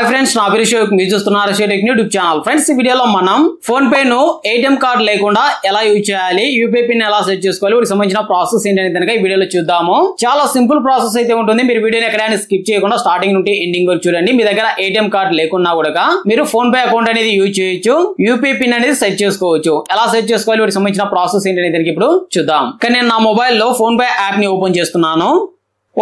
Hi friends, నా పేరు అశోక్. మీరు చూస్తున్నారు Ashok tech YouTube channel. Friends, ఈ వీడియోలో మనం ఫోన్ పే ను ఏటీఎం కార్డ్ లేకుండా ఎలా యూజ్ చేయాలి, యూపీఐ పిన్ ఎలా సెట్ చేసుకోవాలి, వీటికి సంబంధించిన ప్రాసెస్ ఏంటనేది కనుక ఈ వీడియోలో చూద్దాము. చాలా సింపుల్ ప్రాసెస్ అయితే ఉంటుంది. మీరు వీడియోని ఎక్కడైనా స్కిప్ చేయకుండా స్టార్టింగ్ నుండి ఎండింగ్ వరకు చూడండి. మీ దగ్గర ఏటీఎం కార్డ్ లేకున్నా కూడా మీరు ఫోన్ పే అకౌంట్ అనేది యూజ్ చేయొచ్చు, యూపీఐ పిన్ అనేది సెట్ చేసుకోవచ్చు. ఎలా సెట్ చేసుకోవాలి, వీటికి సంబంధించిన ప్రాసెస్ ఏంటనేది కనుక ఇప్పుడు చూద్దాం. కానీ నేను నా మొబైల్లో ఫోన్ పే యాప్ ని ఓపెన్ చేస్తున్నాను.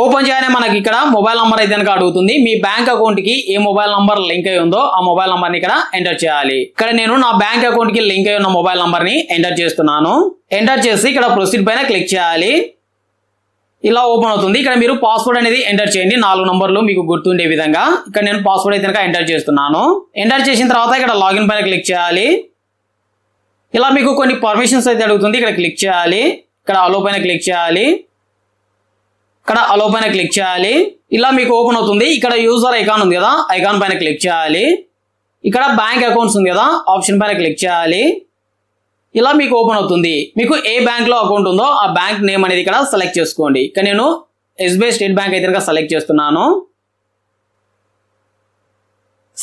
ఓపెన్ చేయగానే మనకి ఇక్కడ మొబైల్ నంబర్ అయితే కనుక అడుగుతుంది. మీ బ్యాంక్ అకౌంట్ కి ఏ మొబైల్ నంబర్ లింక్ అయి ఉందో ఆ మొబైల్ నంబర్ ని ఇక్కడ ఎంటర్ చేయాలి. ఇక్కడ నేను నా బ్యాంక్ అకౌంట్ కి లింక్ అయి ఉన్న మొబైల్ నంబర్ ని ఎంటర్ చేస్తున్నాను. ఎంటర్ చేసి ఇక్కడ ప్రొసీడ్ పైన క్లిక్ చేయాలి. ఇలా ఓపెన్ అవుతుంది. ఇక్కడ మీరు పాస్వర్డ్ అనేది ఎంటర్ చేయండి, 4 నంబర్లు మీకు గుర్తుండే విధంగా. ఇక్కడ నేను పాస్వర్డ్ అయితే కనుక ఎంటర్ చేస్తున్నాను. ఎంటర్ చేసిన తర్వాత ఇక్కడ లాగిన్ పైన క్లిక్ చేయాలి. ఇలా మీకు కొన్ని పర్మిషన్స్ అయితే అడుగుతుంది. ఇక్కడ క్లిక్ చేయాలి. ఇక్కడ అలో పైన క్లిక్ చేయాలి. ఇక్కడ అలో పైన క్లిక్ చేయాలి. ఇలా మీకు ఓపెన్ అవుతుంది. ఇక్కడ యూజర్ ఐకాన్ ఉంది కదా, ఐకాన్ పైన క్లిక్ చేయాలి. ఇక్కడ బ్యాంక్ అకౌంట్స్ ఉంది కదా, ఆప్షన్ పైన క్లిక్ చేయాలి. ఇలా మీకు ఓపెన్ అవుతుంది. మీకు ఏ బ్యాంక్ లో అకౌంట్ ఉందో ఆ బ్యాంక్ నేమ్ అనేది ఇక్కడ సెలెక్ట్ చేసుకోండి. ఇక్కడ నేను ఎస్బీఐ స్టేట్ బ్యాంక్ అయితే సెలెక్ట్ చేస్తున్నాను.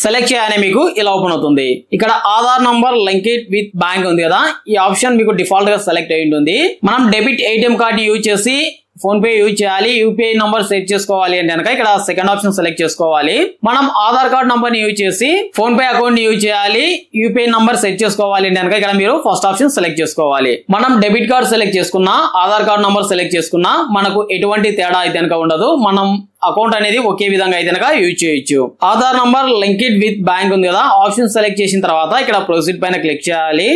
సెలెక్ట్ చేయగానే మీకు ఇలా ఓపెన్ అవుతుంది. ఇక్కడ Aadhaar number link it with bank ఉంది కదా, ఈ ఆప్షన్ మీకు డిఫాల్ట్ గా సెలెక్ట్ అయి ఉంటుంది. మనం డెబిట్ ఏటీఎం కార్డ్ యూజ్ చేసి ఫోన్ పే యూజ్ చేయాలి, యూపీఐ నంబర్ సెట్ చేసుకోవాలి అంటే కనుక ఇక్కడ సెకండ్ ఆప్షన్ సెలెక్ట్ చేసుకోవాలి. మనం ఆధార్ కార్డ్ నంబర్ ని యూజ్ చేసి ఫోన్ పే అకౌంట్ ని యూజ్ చేయాలి, యూపీఐ నంబర్ సెట్ చేసుకోవాలి అంటే కనుక ఇక్కడ మీరు ఫస్ట్ ఆప్షన్ సెలెక్ట్ చేసుకోవాలి. మనం డెబిట్ కార్డ్ సెలెక్ట్ చేసుకున్నా, ఆధార్ కార్డ్ నంబర్ సెలెక్ట్ చేసుకున్నా మనకు ఎటువంటి తేడా అయితే కనుక ఉండదు. మనం అకౌంట్ అనేది ఒకే విధంగా అయితే కనుక యూజ్ చేయొచ్చు. Aadhaar number link it with bank ఉంది కదా, ఆప్షన్ సెలెక్ట్ చేసిన తర్వాత ఇక్కడ ప్రొసీడ్ పైన క్లిక్ చేయాలి.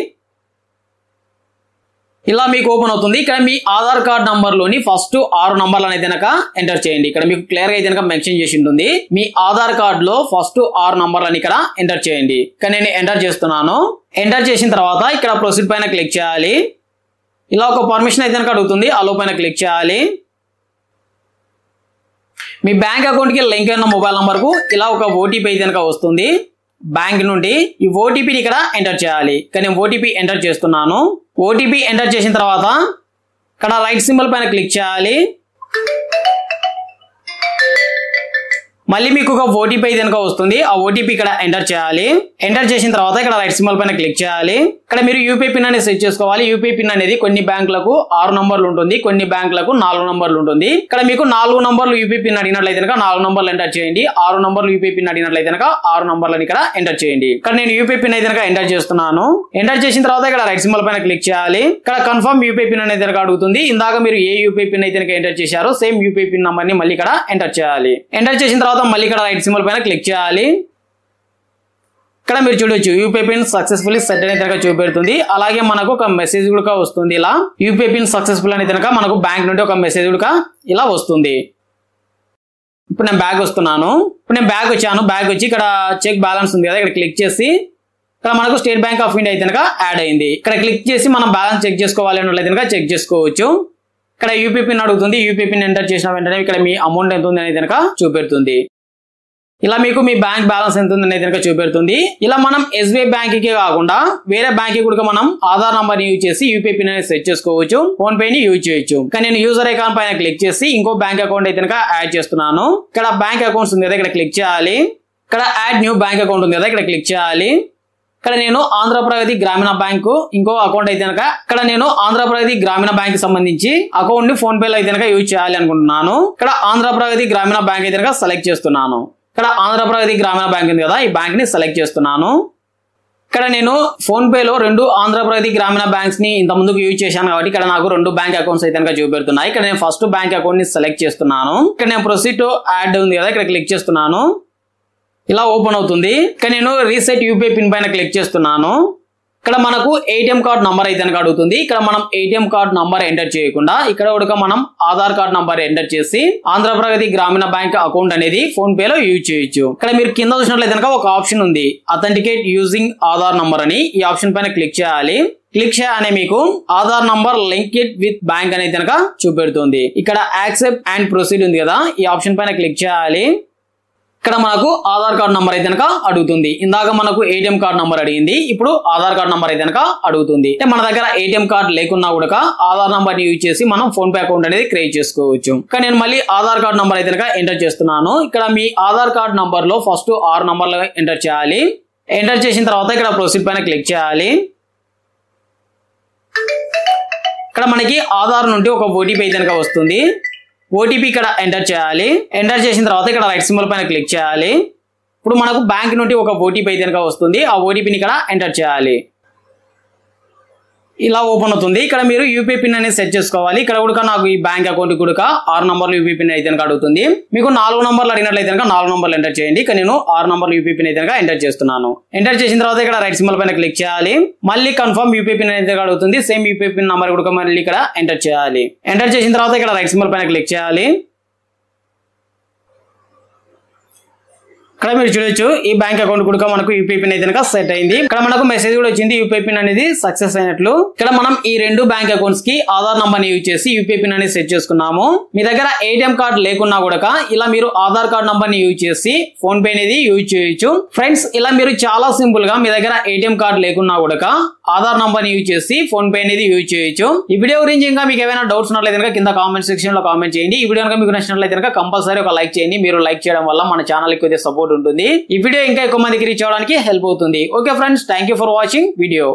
ఇలా మీకు ఓపెన్ అవుతుంది. ఇక్కడ మీ ఆధార్ కార్డ్ నంబర్ లోని ఫస్ట్ 6 నంబర్లు అనేది కనుక ఎంటర్ చేయండి. ఇక్కడ మీకు క్లియర్ గా అయితే కనుక మెన్షన్ చేసి ఉంటుంది. మీ ఆధార్ కార్డ్ లో ఫస్ట్ 6 నంబర్లని ఇక్కడ ఎంటర్ చేయండి. ఇక్కడ నేను ఎంటర్ చేస్తున్నాను. ఎంటర్ చేసిన తర్వాత ఇక్కడ ప్రొసీడ్ పైన క్లిక్ చేయాలి. ఇలా ఒక పర్మిషన్ అయితే కనుక అడుగుతుంది, అలో పైన క్లిక్ చేయాలి. మీ బ్యాంక్ అకౌంట్ కి లింక్ అయిన మొబైల్ నంబర్ కు ఇలా ఒక ఓటీపీ అయితే కనుక వస్తుంది బ్యాంక్ నుండి. ఈ ఓటీపీని ఇక్కడ ఎంటర్ చేయాలి. ఇక్కడ నేను ఓటీపీ ఎంటర్ చేస్తున్నాను. ఓటీపీ ఎంటర్ చేసిన తర్వాత ఇక్కడ రైట్ సింబల్ పైన క్లిక్ చేయాలి. మళ్ళీ మీకు ఒక ఓటీపీ అయితే కనుక వస్తుంది. ఆ ఓటీపీ ఇక్కడ ఎంటర్ చేయాలి. ఎంటర్ చేసిన తర్వాత ఇక్కడ రైట్ సింబల్ పైన క్లిక్ చేయాలి. ఇక్కడ మీరు యూపీఐ పిన్ అనేది సెట్ చేసుకోవాలి. యూపీఐ పిన్ అనేది కొన్ని బ్యాంకులకు 6 నంబర్లు ఉంటుంది, కొన్ని బ్యాంకులకు 4 నంబర్లు ఉంటుంది. ఇక్కడ మీకు 4 నంబర్లు యూపీఐ పిన్ అడిగినట్లయితే కనుక 4 నంబర్లు ఎంటర్ చేయండి. 6 నంబర్లు యూపీఐ పిన్ అడిగినట్లయితే కనుక 6 నంబర్లను ఇక్కడ ఎంటర్ చేయండి. ఇక్కడ నేను యూపీఐ పిన్ అయితే కనుక ఎంటర్ చేస్తున్నాను. ఎంటర్ చేసిన తర్వాత ఇక్కడ రైట్ సింబల్ పైన క్లిక్ చేయాలి. ఇక్కడ కన్ఫర్మ్ యూపీఐ పిన్ అనేది కనుక అడుగుతుంది. ఇందాక మీరు ఏ యూపీఐ పిన్ అయితే కనుక ఎంటర్ చేశారో సేమ్ యూపీఐ పిన్ నంబర్ ని మళ్ళీ ఇక్కడ ఎంటర్ చేయాలి. ఎంటర్ చేసిన తర్వాత మళ్ళీ ఇక్కడ రైట్ సింబల్ పైన క్లిక్ చేయాలి. ఇక్కడ మీరు చూడొచ్చు యూపీఐ పిన్ సక్సెస్ఫుల్లీ సెట్ అనేది కనుక చూపెడుతుంది. అలాగే మనకు ఒక మెసేజ్ కూడా వస్తుంది. ఇలా యూపీఐ పిన్ సక్సెస్ఫుల్ అనేది కనుక మనకు బ్యాంక్ నుండి ఒక మెసేజ్ కూడా ఇలా వస్తుంది. ఇప్పుడు నేను బ్యాక్ వస్తున్నాను. ఇప్పుడు నేను బ్యాక్ వచ్చాను. బ్యాక్ వచ్చి ఇక్కడ చెక్ బ్యాలెన్స్ ఉంది కదా, ఇక్కడ క్లిక్ చేసి ఇక్కడ మనకు స్టేట్ బ్యాంక్ ఆఫ్ ఇండియా అయితే కనుక యాడ్ అయింది. ఇక్కడ క్లిక్ చేసి మనం బ్యాలెన్స్ చెక్ చేసుకోవాలి అన్నట్లయితే కనుక చెక్ చేసుకోవచ్చు. ఇక్కడ యూపీఐ పిన్ అడుగుతుంది. యూపీఐ పిన్ ఎంటర్ చేసిన వెంటనే ఇక్కడ మీ అమౌంట్ ఎంత ఉంది అనేది కనుక చూపెడుతుంది. ఇలా మీకు మీ బ్యాంక్ బ్యాలెన్స్ ఎంత ఉంది అనేది కనుక చూపెడుతుంది. ఇలా మనం ఎస్బీఐ బ్యాంక్ కి కాకుండా వేరే బ్యాంక్ కి కూడా మనం ఆధార్ నంబర్ ని యూజ్ చేసి యూపీఐ పిన్ అనేది సెట్ చేసుకోవచ్చు, ఫోన్ పే ని యూజ్ చేయొచ్చు. కానీ నేను యూజర్ ఐకాన్ పైన క్లిక్ చేసి ఇంకో బ్యాంక్ అకౌంట్ అయితే కనుక యాడ్ చేస్తున్నాను. ఇక్కడ బ్యాంక్ అకౌంట్స్ ఉంది కదా, ఇక్కడ క్లిక్ చేయాలి. ఇక్కడ యాడ్ న్యూ బ్యాంక్ అకౌంట్ ఉంది కదా, ఇక్కడ క్లిక్ చేయాలి. ఇక్కడ నేను ఆంధ్రప్రగతి గ్రామీణ బ్యాంకు ఇంకో అకౌంట్ అయితే కనుక ఇక్కడ నేను ఆంధ్రప్రగతి గ్రామీణ బ్యాంక్ కి సంబంధించి అకౌంట్ ని ఫోన్ పే లో అయితే కనుక యూజ్ చేయాలి అనుకుంటున్నాను. ఇక్కడ ఆంధ్రప్రగతి గ్రామీణ బ్యాంక్ అయితే కనుక సెలెక్ట్ చేస్తున్నాను. ఇక్కడ ఆంధ్రప్రగతి గ్రామీణ బ్యాంక్ ఉంది కదా, ఈ బ్యాంక్ ని సెలెక్ట్ చేస్తున్నాను. ఇక్కడ నేను ఫోన్ పే లో 2 ఆంధ్రప్రగతి గ్రామీణ బ్యాంక్స్ ని ఇంత ముందుకు యూజ్ చేశాను కాబట్టి ఇక్కడ నాకు 2 బ్యాంక్ అకౌంట్స్ అయితే కనుక చూపెడుతున్నాయి. ఇక్కడ నేను ఫస్ట్ బ్యాంక్ అకౌంట్ ని సెలెక్ట్ చేస్తున్నాను. ఇక్కడ నేను ప్రొసీడ్ టు యాడ్ ఉంది కదా, ఇక్కడ క్లిక్ చేస్తున్నాను. ఇలా ఓపెన్ అవుతుంది. ఇక్కడ నేను రీసెట్ యూపీఐ పిన్ పైన క్లిక్ చేస్తున్నాను. ఇక్కడ మనకు ఏటీఎం కార్డ్ నంబర్ అయితే కనుక అడుగుతుంది. ఇక్కడ మనం ఏటీఎం కార్డ్ నంబర్ ఎంటర్ చేయకుండా ఇక్కడ కూడా మనం ఆధార్ కార్డ్ నంబర్ ఎంటర్ చేసి ఆంధ్రప్రగతి గ్రామీణ బ్యాంక్ అకౌంట్ అనేది ఫోన్ పే లో యూజ్ చేయొచ్చు. ఇక్కడ మీరు కింద చూసినట్లయితే కనుక ఒక ఆప్షన్ ఉంది, అథెంటికేట్ యూజింగ్ ఆధార్ నంబర్ అని. ఈ ఆప్షన్ పైన క్లిక్ చేయాలి. క్లిక్ చేయగానే మీకు Aadhaar number link it with bank అనేది కనుక చూపెడుతుంది. ఇక్కడ యాక్సెప్ట్ అండ్ ప్రొసీడ్ ఉంది కదా, ఈ ఆప్షన్ పైన క్లిక్ చేయాలి. ఇక్కడ మనకు ఆధార్ కార్డ్ నంబర్ అయితే కనుక అడుగుతుంది. ఇందాక మనకు ఏటీఎం కార్డ్ నంబర్ అడిగింది, ఇప్పుడు ఆధార్ కార్డ్ నంబర్ అయితే కనుక అడుగుతుంది. అంటే మన దగ్గర ఏటీఎం కార్డ్ లేకున్నా కూడా ఆధార్ నంబర్ ని యూజ్ చేసి మనం ఫోన్ పే అకౌంట్ అనేది క్రియేట్ చేసుకోవచ్చు. కానీ నేను మళ్ళీ ఆధార్ కార్డ్ నంబర్ అయితే కనుక ఎంటర్ చేస్తున్నాను. ఇక్కడ మీ ఆధార్ కార్డ్ నంబర్ లో ఫస్ట్ 6 నంబర్లు ఎంటర్ చేయాలి. ఎంటర్ చేసిన తర్వాత ఇక్కడ ప్రొసీడ్ పైన క్లిక్ చేయాలి. ఇక్కడ మనకి ఆధార్ నుండి ఒక ఓటీపీ అయితే కనుక వస్తుంది. ఓటీపీ ఇక్కడ ఎంటర్ చేయాలి. ఎంటర్ చేసిన తర్వాత ఇక్కడ రైట్ సింబల్ పైన క్లిక్ చేయాలి. ఇప్పుడు మనకు బ్యాంక్ నుండి ఒక ఓటీపీ అయితే కనుక వస్తుంది. ఆ ఓటీపీని ఇక్కడ ఎంటర్ చేయాలి. ఇలా ఓపెన్ అవుతుంది. ఇక్కడ మీరు యూపీఐ పిన్ అనేది సెట్ చేసుకోవాలి. ఇక్కడ కూడా నాకు ఈ బ్యాంక్ అకౌంట్ కూడా 6 నంబర్లు యూపీఐ పిన్ అయితే కనుక అడుగుతుంది. మీకు 4 నంబర్లు అడిగినట్లయితే కనుక 4 నంబర్లు ఎంటర్ చేయండి. ఇక్కడ నేను 6 నంబర్లు యూపీఐ పిన్ అయితే కనుక ఎంటర్ చేస్తున్నాను. ఎంటర్ చేసిన తర్వాత ఇక్కడ రైట్ సింబల్ పైన క్లిక్ చేయాలి. మళ్ళీ కన్ఫర్మ్ యూపీఐ పిన్ అయితే అడుగుతుంది. సేమ్ యూపీఐ పిన్ నంబర్ కూడా మళ్ళీ ఇక్కడ ఎంటర్ చేయాలి. ఎంటర్ చేసిన తర్వాత ఇక్కడ రైట్ సింబల్ పైన క్లిక్ చేయాలి. ఇక్కడ మీరు చూడొచ్చు ఈ బ్యాంక్ అకౌంట్ కూడా మనకు యూపీఐ పిన్ అయితే కనుక సెట్ అయింది. ఇక్కడ మనకు మెసేజ్ కూడా వచ్చింది యూపీఐ పిన్ అనేది సక్సెస్ అయినట్లు. ఇక్కడ మనం ఈ 2 బ్యాంక్ అకౌంట్స్ కి ఆధార్ నంబర్ ని యూజ్ చేసి యూపీఐ పిన్ అనేది సెట్ చేసుకున్నాము. మీ దగ్గర ఏటీఎం కార్డ్ లేకున్నా కూడా ఇలా మీరు ఆధార్ కార్డ్ నంబర్ ని యూజ్ చేసి ఫోన్ పే అనేది యూజ్ చేయొచ్చు. ఫ్రెండ్స్, ఇలా మీరు చాలా సింపుల్ గా మీ దగ్గర ఏటీఎం కార్డ్ లేకున్నా కూడా ఆధార్ నంబర్ ని యూజ్ చేసి ఫోన్ పే అనేది యూజ్ చేయొచ్చు. ఈ వీడియో గురించి ఇంకా మీకు ఏమైనా డౌట్స్ ఉన్నట్లయితే కింద కామెంట్ సెక్షన్ లో కామెంట్ చేయండి. ఈ వీడియో మీకు నచ్చినట్లయితే కంపల్సరీ ఒక లైక్ చేయండి. మీరు లైక్ చేయడం వల్ల మన ఛానల్ కి కొద్దిగా సపోర్ట్ ఉంటుంది. ఈ వీడియో ఇంకా ఎక్కువ మందికి రీచ్ అవడానికి హెల్ప్ అవుతుంది. Okay friends, thank you for watching video.